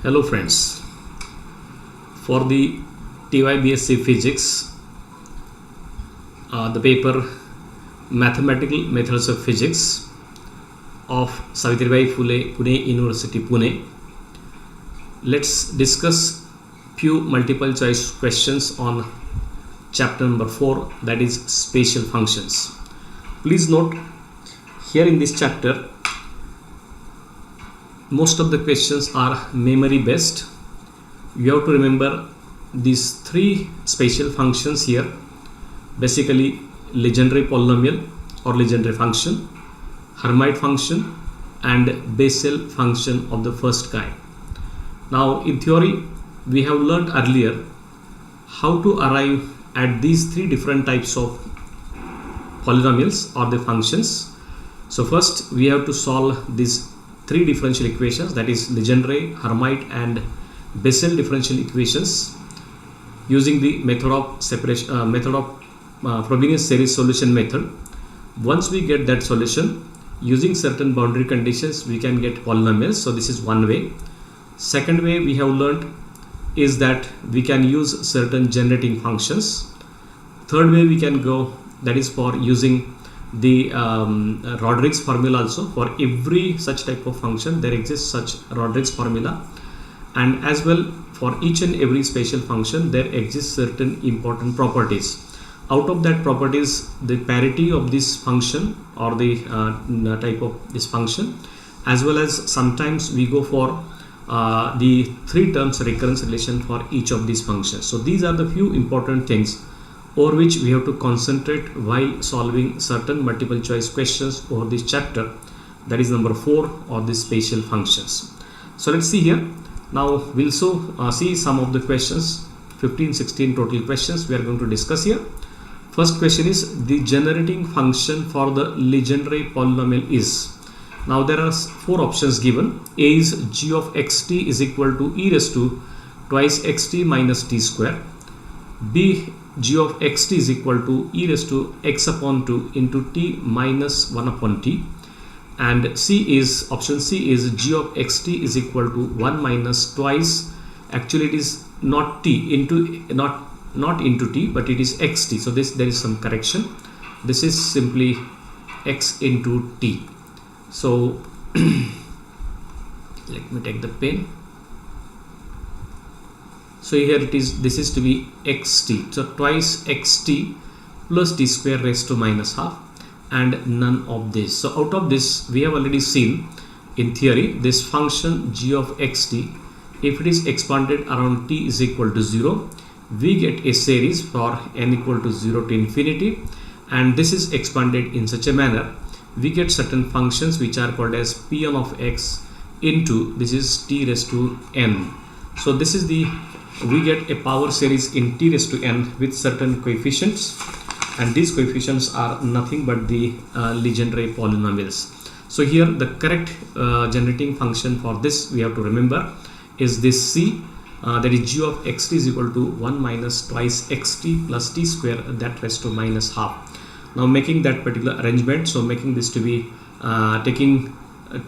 Hello friends, for the TYBSc physics, the paper Mathematical Methods of Physics of Savitribai Phule Pune University Pune, let's discuss few multiple choice questions on chapter number 4, that is spatial functions. Please note, here in this chapter most of the questions are memory based. You have to remember these three spatial functions here, basically legendary polynomial or legendary function, Hermite function and Bessel function of the first kind. Now in theory we have learned earlier how to arrive at these three different types of polynomials or the functions. So first we have to solve these three differential equations, that is legendary, Hermite and Bessel differential equations, using the method of separation, Frobenius series solution method. Once we get that solution, using certain boundary conditions we can get polynomials. So this is one way. Second way we have learned is that we can use certain generating functions. Third way we can go, that is for using the Rodrigues formula. Also for every such type of function there exists such Rodrigues formula, and as well for each and every spatial function there exists certain important properties. Out of that properties, the parity of this function or the type of this function, as well as sometimes we go for the three terms recurrence relation for each of these functions. So these are the few important things over which we have to concentrate while solving certain multiple choice questions over this chapter, that is number 4, or the spatial functions. So let's see here. Now we'll see some of the questions, 15-16 total questions we are going to discuss here. First question is, the generating function for the legendary polynomial is. Now there are 4 options given. A is g of xt is equal to e raised to twice xt minus t square. B, g of xt is equal to e raised to x upon 2 into t minus 1 upon t. And C is, option C is g of xt is equal to 1 minus twice, actually it is not t into, not into t, but it is xt. So this, there is some correction. This is simply x into t. So let me take the pen. So here it is, this is to be xt, so twice xt plus t square raised to minus half, and none of this. So out of this we have already seen in theory this function g of xt, if it is expanded around t is equal to 0, we get a series for n equal to 0 to infinity, and this is expanded in such a manner we get certain functions which are called as p(n) of x into, this is t raised to n. So this is the, we get a power series in t raised to n with certain coefficients, and these coefficients are nothing but the legendary polynomials. So here the correct generating function for this we have to remember is this C, that is g of xt is equal to 1 minus twice xt plus t square, that raised to minus half. Now making that particular arrangement, so making this to be taking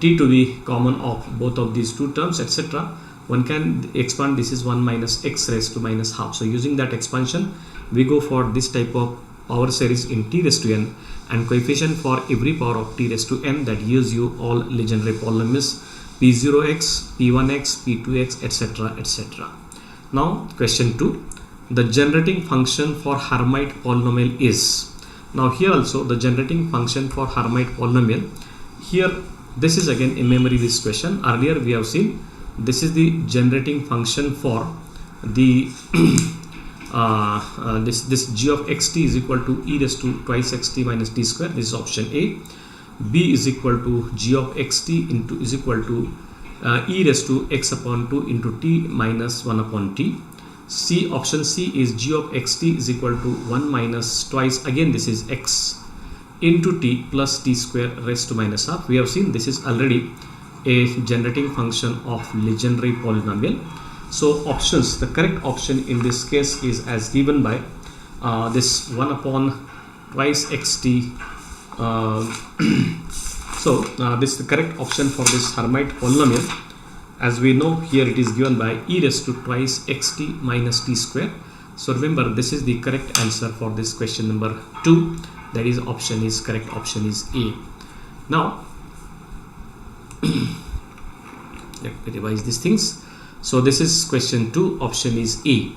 t to be common of both of these two terms, etc., one can expand, this is 1 minus x raised to minus half. So using that expansion we go for this type of power series in t raised to n, and coefficient for every power of t raised to n, that gives you all legendary polynomials p0x, p1x, p2x, etc., etc. Now question 2, the generating function for Hermite polynomial is. Now here also the generating function for Hermite polynomial, here this is again a memory based question. Earlier we have seen this is the generating function for the this g of xt is equal to e raised to twice xt minus t square. This is option A. B is equal to g of xt into is equal to e raised to x upon 2 into t minus 1 upon t. C, option C is g of xt is equal to 1 minus twice, again this is x into t plus t square raised to minus half. We have seen this is already a generating function of legendary polynomial. So options, the correct option in this case is as given by this 1 upon twice xt. So this is the correct option for this Hermite polynomial. as we know here it is given by e raised to twice xt minus t square. So remember, this is the correct answer for this question number 2. That is option is correct, option is A. Now let me revise these things. So this is question 2, option is A.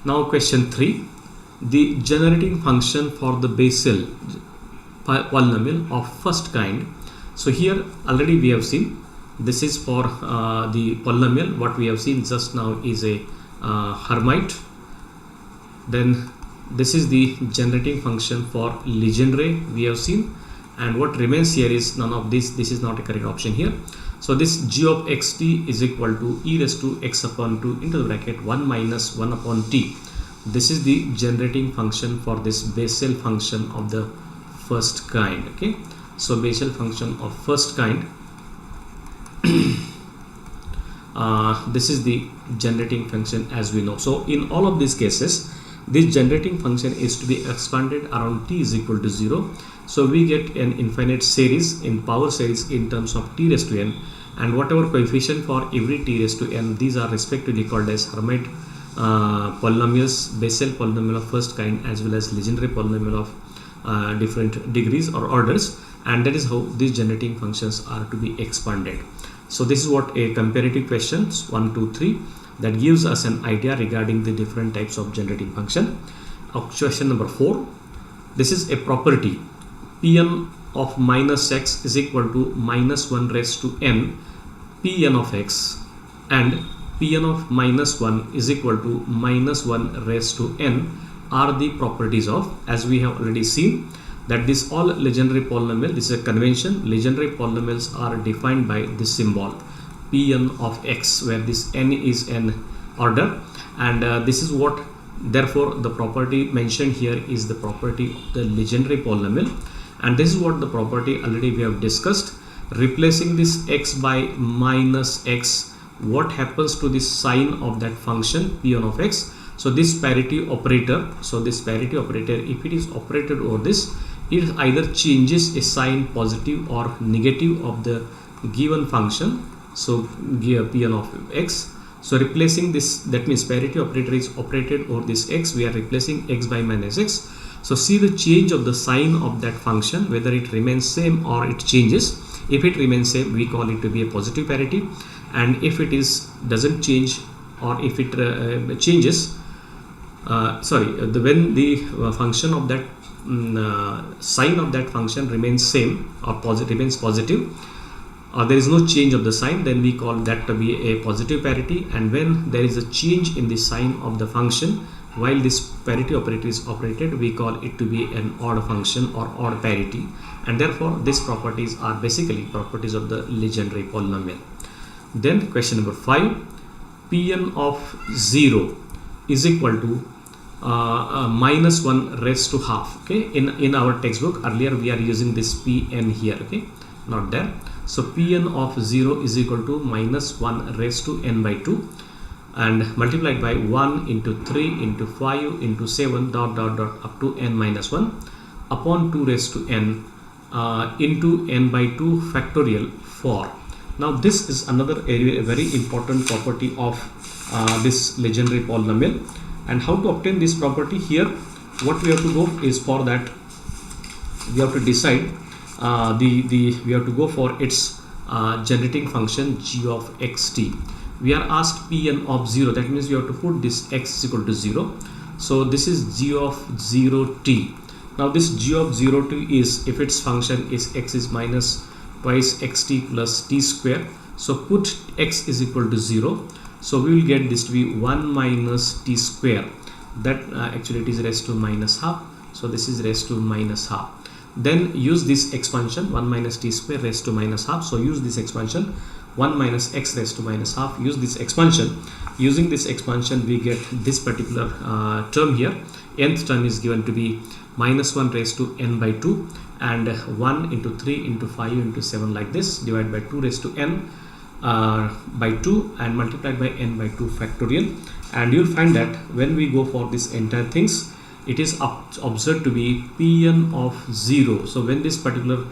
Now question 3, the generating function for the Bessel polynomial of first kind. So here already we have seen this is for the polynomial. What we have seen just now is a Hermite. Then this is the generating function for Legendre we have seen, and what remains here is none of this. This is not a correct option here. So this g of xt is equal to e raised to x upon 2 into the bracket 1 minus 1 upon t. This is the generating function for this Bessel function of the first kind. Okay, so Bessel function of first kind. This is the generating function as we know. So in all of these cases, this generating function is to be expanded around t is equal to 0. So we get an infinite series in power series in terms of t raised to n, and whatever coefficient for every t raised to n, these are respectively called as Hermite polynomials, Bessel polynomial of first kind, as well as Legendre polynomial of different degrees or orders, and that is how these generating functions are to be expanded. So this is what a comparative questions 1, 2, 3 that gives us an idea regarding the different types of generating function. Question number 4, this is a property Pn of minus x is equal to minus 1 raised to n Pn of x, and Pn of minus 1 is equal to minus 1 raised to n are the properties of, as we have already seen, that this all Legendre polynomial, this is a convention, Legendre polynomials are defined by this symbol Pn of x, where this n is an order, and this is what, therefore the property mentioned here is the property of the Legendre polynomial, and this is what the property already we have discussed. Replacing this x by minus x, what happens to the sign of that function Pn of x? So this parity operator, if it is operated over this, it either changes a sign positive or negative of the given function. So give Pn of x. So replacing this, that means parity operator is operated over this x, we are replacing x by minus x. So see the change of the sign of that function, whether it remains same or it changes. If it remains same, we call it to be a positive parity, and if it is doesn't change, or if it changes, when the function of that sign of that function remains same or remains positive, or there is no change of the sign, then we call that to be a positive parity. And when there is a change in the sign of the function while this parity operator is operated, we call it to be an odd function or odd parity, and therefore these properties are basically properties of the Legendre polynomial. Then question number 5, Pn of 0 is equal to minus 1 raised to half. Okay, in our textbook earlier we are using this Pn here, okay, not there. So Pn of 0 is equal to minus 1 raised to n by 2, and multiplied by 1 into 3 into 5 into 7 dot dot dot up to n minus 1 upon 2 raised to n into n by 2 factorial 4. Now this is another area, a very important property of this Legendre polynomial. And how to obtain this property? Here what we have to go is, for that we have to decide we have to go for its generating function g of xt. We are asked Pn of 0, that means we have to put this x is equal to 0. So this is g of 0t. Now this g of 0t is, if its function is x is minus twice xt plus t square, so put x is equal to 0. So we will get this to be 1 minus t square, that actually it is raised to minus half, so this is raised to minus half. Then use this expansion 1 minus t square raised to minus half, so use this expansion 1 minus x raised to minus half, use this expansion. Using this expansion we get this particular term here. Nth term is given to be minus 1 raised to n by 2, and 1 into 3 into 5 into 7 like this, divided by 2 raised to n by 2 and multiplied by n by 2 factorial. And you'll find that when we go for this entire things, it is observed to be Pn of 0. So when this particular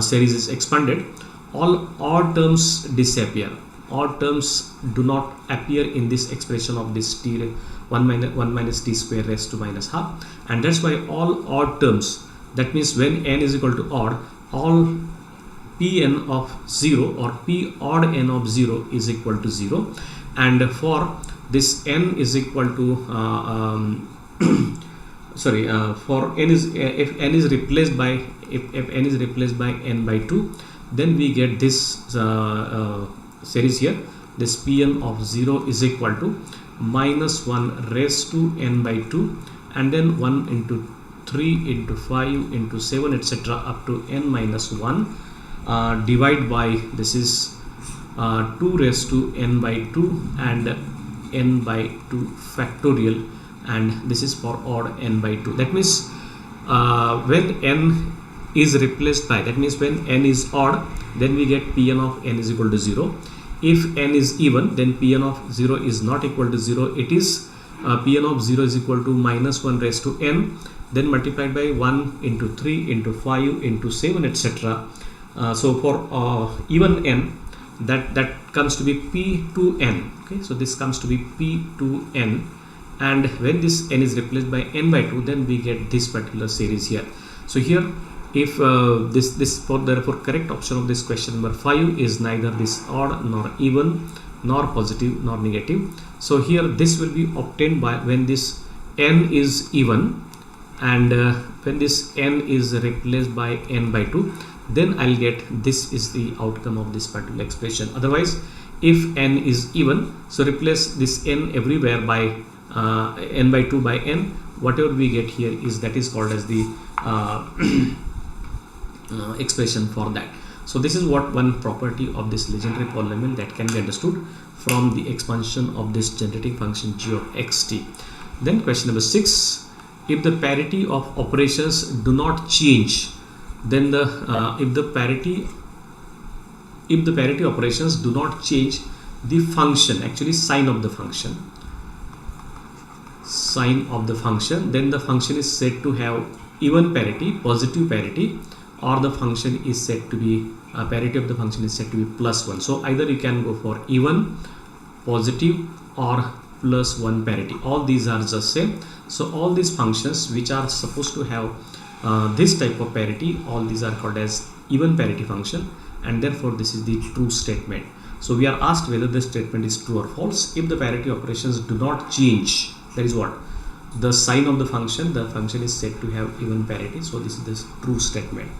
series is expanded, all odd terms disappear. odd terms do not appear in this expression of this t 1 minus t square raised to minus half, and that's why all odd terms, that means when n is equal to odd, all Pn of 0 or P odd n of 0 is equal to 0, and for this n is equal to for n is if n is replaced by if n is replaced by n by 2, then we get this series here. This Pn of 0 is equal to minus 1 raised to n by 2, and then 1 into 3 into 5 into 7 etc. up to n minus 1 divide by this is 2 raised to n by 2 and n by 2 factorial, and this is for odd n by 2. That means when n is replaced by, that means when n is odd, then we get Pn of n is equal to 0. If n is even, then Pn of 0 is not equal to 0. It is Pn of 0 is equal to minus 1 raised to n, then multiplied by 1 into 3 into 5 into 7 etc. So for even n, that comes to be p to n. Okay, so this comes to be p to n, and when this n is replaced by n by 2, then we get this particular series here. So here, if therefore correct option of this question number 5 is neither this odd nor even nor positive nor negative. So here this will be obtained by when this n is even, and when this n is replaced by n by 2, then I'll get this is the outcome of this particular expression. Otherwise, if n is even, so replace this n everywhere by n by 2 by n, whatever we get here is that is called as the expression for that. So this is what one property of this legendary polynomial that can be understood from the expansion of this generating function g of xt. Then question number 6, if the parity of operations do not change, then the if the parity operations do not change the function, actually sign of the function, then the function is said to have even parity, positive parity, or the function is said to be parity of the function is said to be +1. So either you can go for even, positive, or +1 parity. All these are just same. So all these functions which are supposed to have this type of parity, all these are called as even parity function, and therefore this is the true statement. So we are asked whether this statement is true or false. If the parity operations do not change, that is what the sign of the function is said to have even parity. So this is the true statement.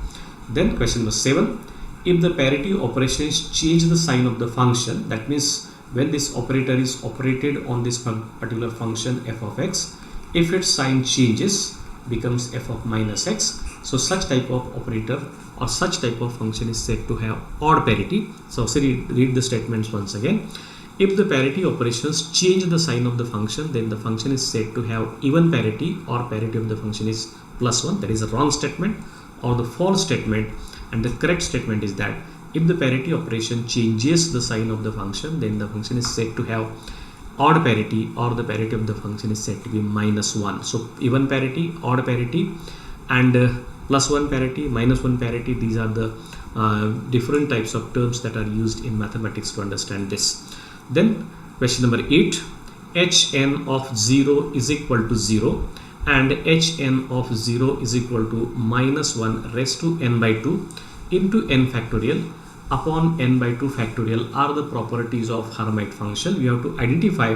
Then question number 7, if the parity operations change the sign of the function, that means when this operator is operated on this particular function f of x, if its sign changes, becomes f of minus x, so such type of operator or such type of function is said to have odd parity. So read the statements once again. If the parity operations change the sign of the function, then the function is said to have even parity, or parity of the function is +1. That is a wrong statement or the false statement, and the correct statement is that if the parity operation changes the sign of the function, then the function is said to have odd parity, or the parity of the function is said to be -1. So even parity, odd parity, and +1 parity, -1 parity, these are the different types of terms that are used in mathematics to understand this. Then question number 8, hn of 0 is equal to 0 and hn of 0 is equal to -1 raised to n by 2 into n factorial upon n by 2 factorial are the properties of Hermite function. We have to identify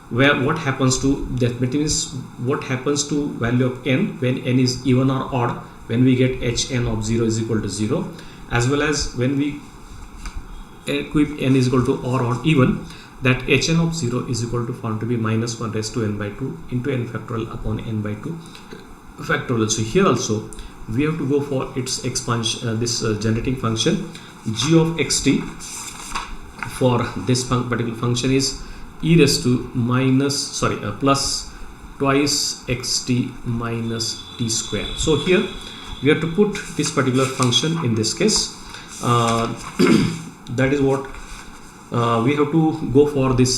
what happens to that, means what happens to value of n when n is even or odd, when we get hn of 0 is equal to 0, as well as when we equip n is equal to or even, that hn of 0 is equal to found to be -1 raised to n by 2 into n factorial upon n by 2 factorial. So here also we have to go for its expansion, this generating function g of xt for this particular function is e raised to plus twice xt minus t square. So here we have to put this particular function in this case. That is what we have to go for this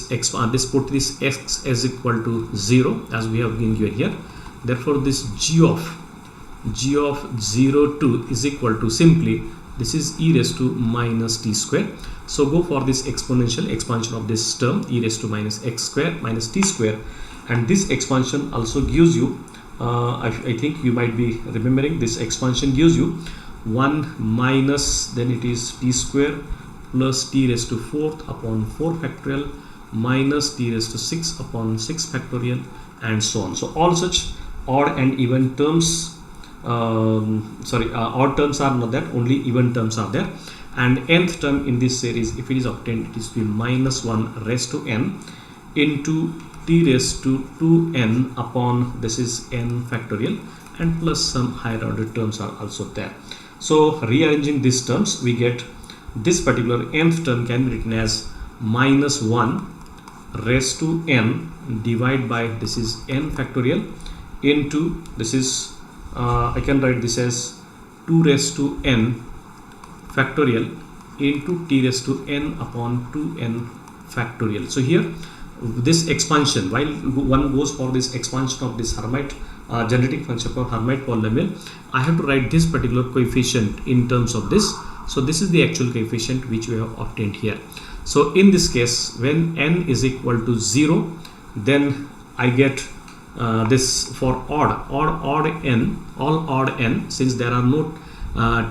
put this x as equal to 0 as we have been given here. Therefore this g of 0 2 is equal to simply this is e raised to minus t square. So go for this exponential expansion of this term, e raised to minus x square minus t square, and this expansion also gives you I think you might be remembering, this expansion gives you 1 minus, then it is t square plus t raised to 4th upon 4 factorial minus t raised to 6 upon 6 factorial, and so on. So all such odd and even terms, odd terms are not there, only even terms are there. And nth term in this series, if it is obtained, it is to be minus 1 raised to n into t raised to 2n upon, this is n factorial, and plus some higher order terms are also there. So rearranging these terms, we get this particular nth term can be written as minus 1 raised to n divided by, this is n factorial, into, this is I can write this as 2 raised to n factorial into t raised to n upon 2n factorial. So here this expansion, while one goes for this expansion of this Hermite generating function for Hermite polynomial, I have to write this particular coefficient in terms of this. So this is the actual coefficient which we have obtained here. So in this case, when n is equal to 0, then I get this for odd n, all odd n, since there are no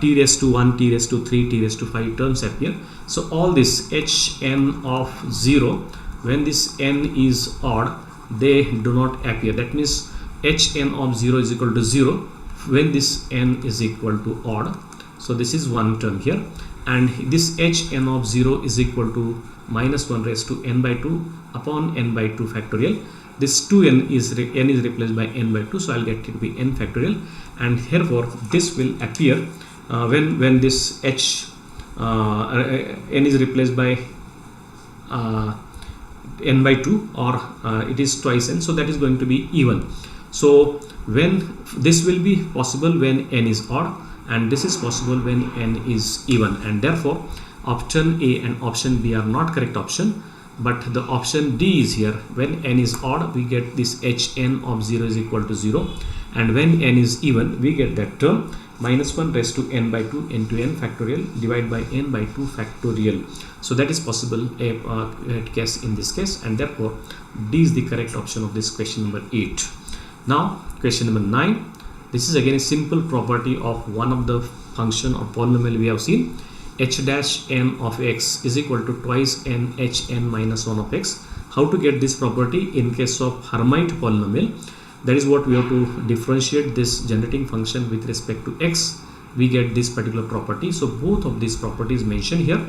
t raised to 1, t raised to 3, t raised to 5 terms appear. So all this hn of 0, when this n is odd, they do not appear. That means hn of 0 is equal to 0 when this n is equal to odd. So this is one term here, and this hn of 0 is equal to minus 1 raised to n by 2 upon n by 2 factorial. This 2n is n is replaced by n by 2, so I'll get it to be n factorial, and therefore this will appear when this n is replaced by n by 2, or it is twice n, so that is going to be even. So when this will be possible when n is odd, and this is possible when n is even, and therefore option A and option B are not correct option, but the option D is here. When n is odd, we get this hn of 0 is equal to 0, and when n is even, we get that term minus 1 raised to n by 2 into n factorial divided by n by 2 factorial. So that is possible case in this case, and therefore D is the correct option of this question number 8. Now question number 9. This is again a simple property of one of the function of polynomial we have seen. H dash n of x is equal to twice n hn minus 1 of x. How to get this property in case of Hermite polynomial? That is what we have to differentiate this generating function with respect to x. We get this particular property. So both of these properties mentioned here.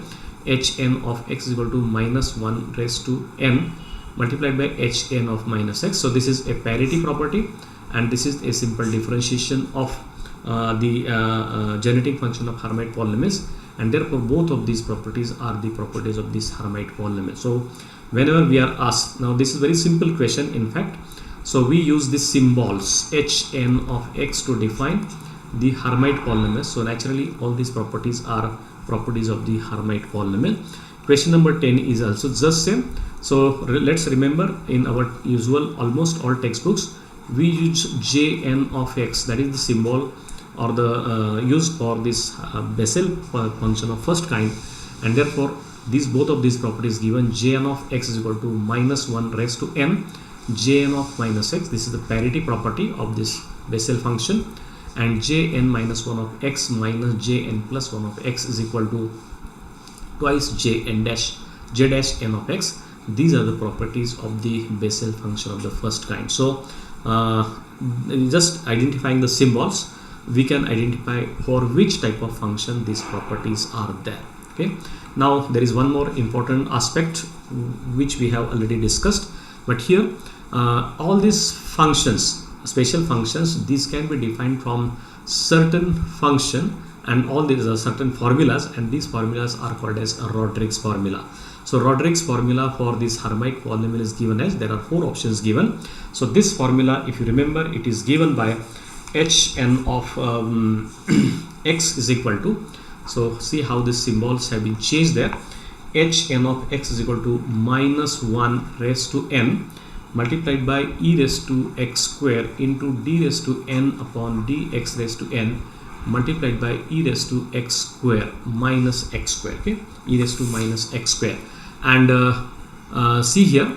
Hn of x is equal to minus 1 raised to n multiplied by hn of minus x. So this is a parity property, and this is a simple differentiation of the generating function of Hermite polynomials, and therefore both of these properties are the properties of this Hermite polynomial. So whenever we are asked, now this is very simple question in fact, so we use the symbols hn of x to define the Hermite polynomial. So naturally all these properties are properties of the Hermite polynomial. Question number 10 is also just same. So let's remember, in our usual almost all textbooks we use jn of x, that is the symbol or the used for this Bessel function of first kind, and therefore these both of these properties given, jn of x is equal to minus 1 raised to n jn of minus x, this is the parity property of this Bessel function, and jn minus 1 of x minus jn plus 1 of x is equal to twice j dash n of x. These are the properties of the Bessel function of the first kind. So just identifying the symbols, we can identify for which type of function these properties are there. Okay, now there is one more important aspect which we have already discussed, but here all these functions, special functions, these can be defined from certain function, and all these are certain formulas, and these formulas are called as a Rodrigues formula. So Rodrigues formula for this Hermite polynomial is given as, there are 4 options given. So this formula, if you remember, it is given by hn of x is equal to, so see how the symbols have been changed there. Hn of x is equal to minus 1 raised to n multiplied by e raised to x square into d raised to n upon dx raised to n multiplied by e raised to x square minus x square. Okay, e raised to minus x square. And see here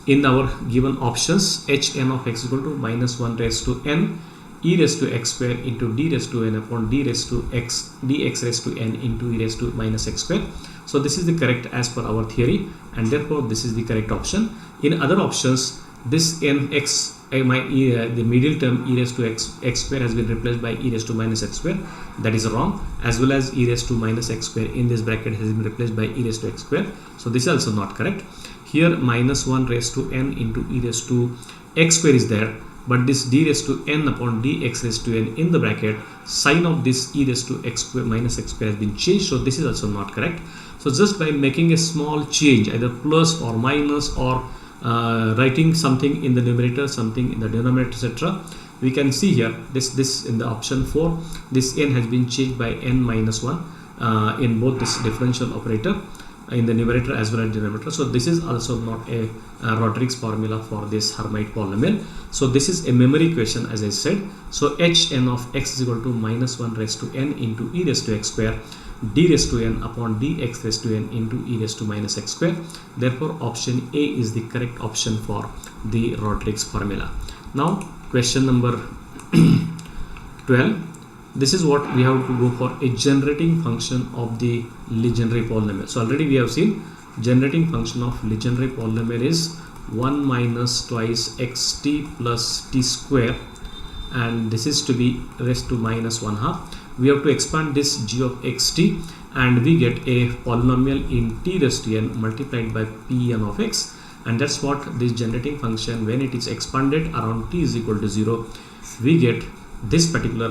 in our given options, hn of x equal to minus 1 raised to n e raised to x square into d raised to n upon d raised to x dx raised to n into e raised to minus x square. So this is the correct as per our theory, and therefore this is the correct option. In other options, this nx the middle term e raised to x square has been replaced by e raised to minus x square. That is wrong. As well as e raised to minus x square in this bracket has been replaced by e raised to x square. So this is also not correct. Here minus 1 raised to n into e raised to x square is there, but this d raised to n upon dx raised to n in the bracket, sign of this e raised to x square minus x square has been changed. So this is also not correct. So just by making a small change, either plus or minus, or writing something in the numerator, something in the denominator, etc., we can see here this in the option 4, this n has been changed by n minus 1 in both this differential operator in the numerator as well as denominator. So this is also not a Rodrigues formula for this Hermite polynomial. So this is a memory question, as I said. So hn of x is equal to minus 1 raised to n into e raised to x square d raised to n upon dx raised to n into e raised to minus x square. Therefore option A is the correct option for the Rodrigues formula. Now question number 12. This is what we have to go for, a generating function of the Legendre polynomial. So already we have seen generating function of Legendre polynomial is 1 minus twice xt plus t square, and this is to be raised to minus 1/2. We have to expand this g of xt, and we get a polynomial in t raised to n multiplied by Pn of x, and that's what this generating function, when it is expanded around t is equal to 0, we get this particular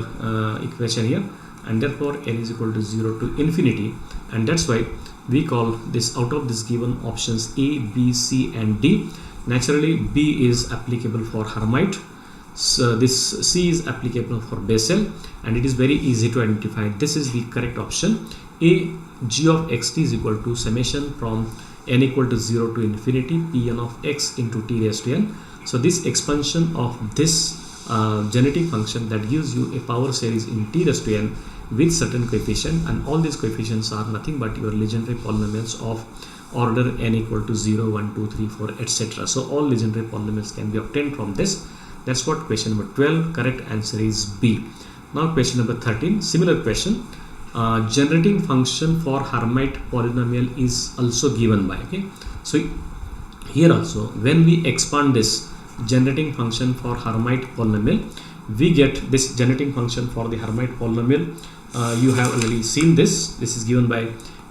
equation here, and therefore n is equal to 0 to infinity, and that's why we call this, out of this given options A, B, C and D, naturally B is applicable for Hermite, so this C is applicable for Bessel, and it is very easy to identify. This is the correct option. A, g of xt is equal to summation from n equal to 0 to infinity Pn of x into t raised to n. So this expansion of this generating function, that gives you a power series in t raised to n with certain coefficient, and all these coefficients are nothing but your Legendre polynomials of order n equal to 0, 1, 2, 3, 4, etc. So all Legendre polynomials can be obtained from this. That's what question number 12, correct answer is B. Now question number 13, similar question. Generating function for Hermite polynomial is also given by, okay. So here also, when we expand this generating function for Hermite polynomial, we get this generating function for the Hermite polynomial. You have already seen this. This is given by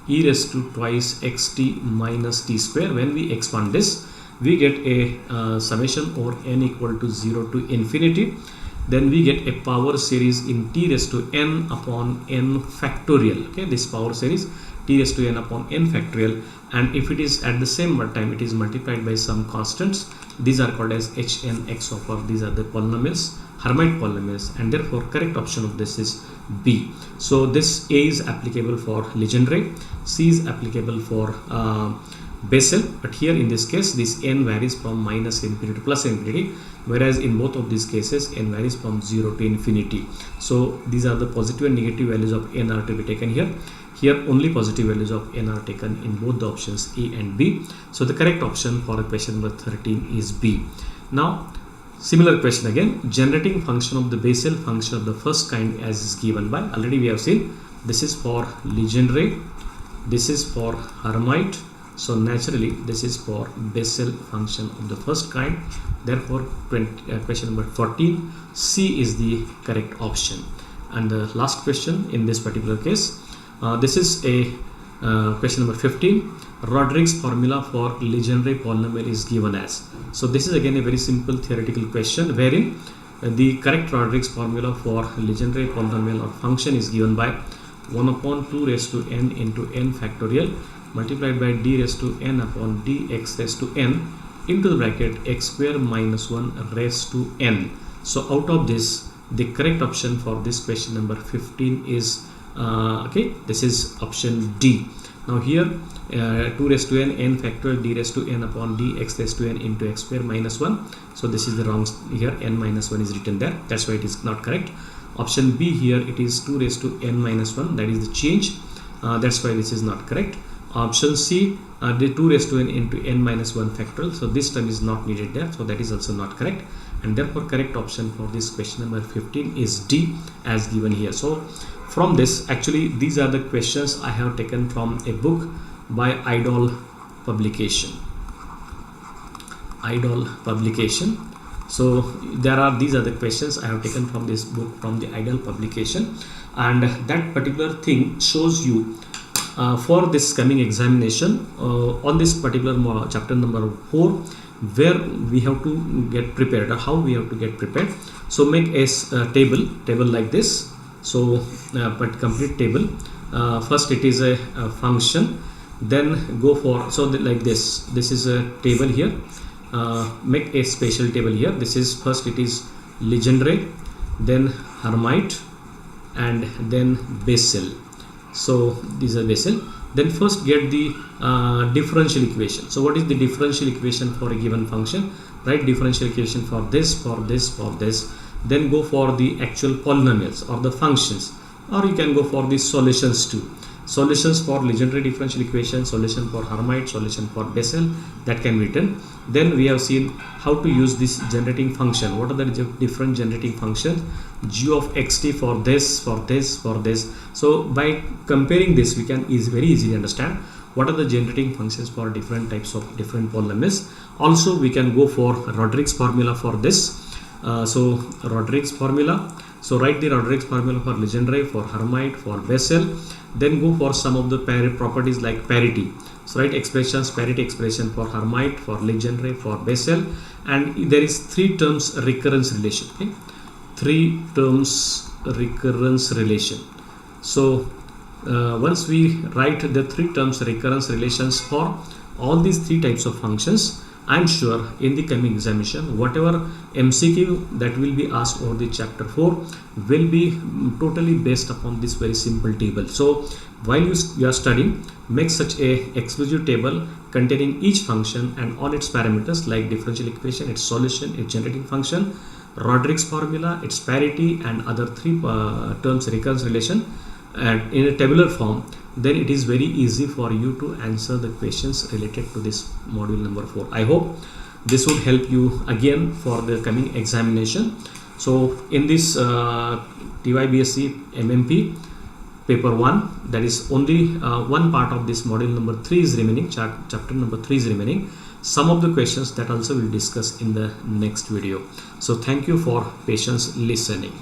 e raised to twice xt minus t square. When we expand this, we get a summation over n equal to 0 to infinity. Then we get a power series in t raised to n upon n factorial. Okay, this power series t raised to n upon n factorial, and if it is at the same time it is multiplied by some constants, these are called as hn x of r. These are the polynomials, Hermite polynomials, and therefore correct option of this is B. So this A is applicable for Legendre, C is applicable for Bessel, but here in this case this n varies from minus infinity to plus infinity, whereas in both of these cases n varies from 0 to infinity. So these are the positive and negative values of n are to be taken here. Here only positive values of n are taken in both the options A and B. So the correct option for question number 13 is B. Now similar question again, generating function of the Bessel function of the first kind as is given by, already we have seen this is for Legendre, this is for Hermite. So naturally this is for Bessel function of the first kind. Therefore question number 14, C is the correct option. And the last question in this particular case, this is a question number 15. Rodrigues formula for Legendre polynomial is given as. So this is again a very simple theoretical question, wherein the correct Rodrigues formula for Legendre polynomial or function is given by 1 upon 2 raised to n into n factorial multiplied by d raised to n upon dx raised to n into the bracket x square minus 1 raised to n. So out of this, the correct option for this question number 15 is okay, this is option D. Now here 2 raised to n factorial d raised to n upon dx raised to n into x square minus 1. So this is the wrong, here n minus 1 is written there, that's why it is not correct. Option B here, it is 2 raised to n minus 1, that is the change. That's why this is not correct. Option C, the 2 raised to n into n minus 1 factorial, so this term is not needed there, so that is also not correct, and therefore correct option for this question number 15 is D as given here. So from this, actually these are the questions I have taken from a book by Idol publication. So these are the questions I have taken from this book, from the Idol publication, and that particular thing shows you for this coming examination on this particular chapter number 4, where we have to get prepared, or how we have to get prepared. So make a table like this. So but complete table. First it is a function, then go for, so like this is a table here. Make a special table here. This is, first it is Legendre, then Hermite, and then Bessel. So these are Bessel. Then first get the differential equation. So what is the differential equation for a given function? Write differential equation for this, for this, for this. Then go for the actual polynomials or the functions, or you can go for the solutions too. Solutions for Legendre differential equation, solution for Hermite, solution for Bessel, that can be written. Then we have seen how to use this generating function. What are the different generating functions? G of xt for this, for this, for this. So by comparing this, we can very easily understand what are the generating functions for different types of different polynomials. Also we can go for Rodrigues formula for this. So Rodrigues formula. So write the Rodrigues formula for Legendre, for Hermite, for Bessel. Then go for some of the properties like parity. So write expressions, parity expression for Hermite, for Legendre, for Bessel, and there is 3 terms recurrence relation. Okay, 3 terms recurrence relation. So once we write the 3 terms recurrence relations for all these 3 types of functions, I am sure in the coming examination, whatever MCQ that will be asked over the chapter 4 will be totally based upon this very simple table. So while you are studying, make such a exclusive table containing each function and all its parameters, like differential equation, its solution, its generating function, Rodrigues formula, its parity, and other 3 terms recurrence relation, and in a tabular form. Then it is very easy for you to answer the questions related to this module number 4. I hope this would help you again for the coming examination. So in this TYBSc MMP paper 1, that is only one part of this module number 3 is remaining, chapter number 3 is remaining. Some of the questions that also will discuss in the next video. So thank you for patience listening.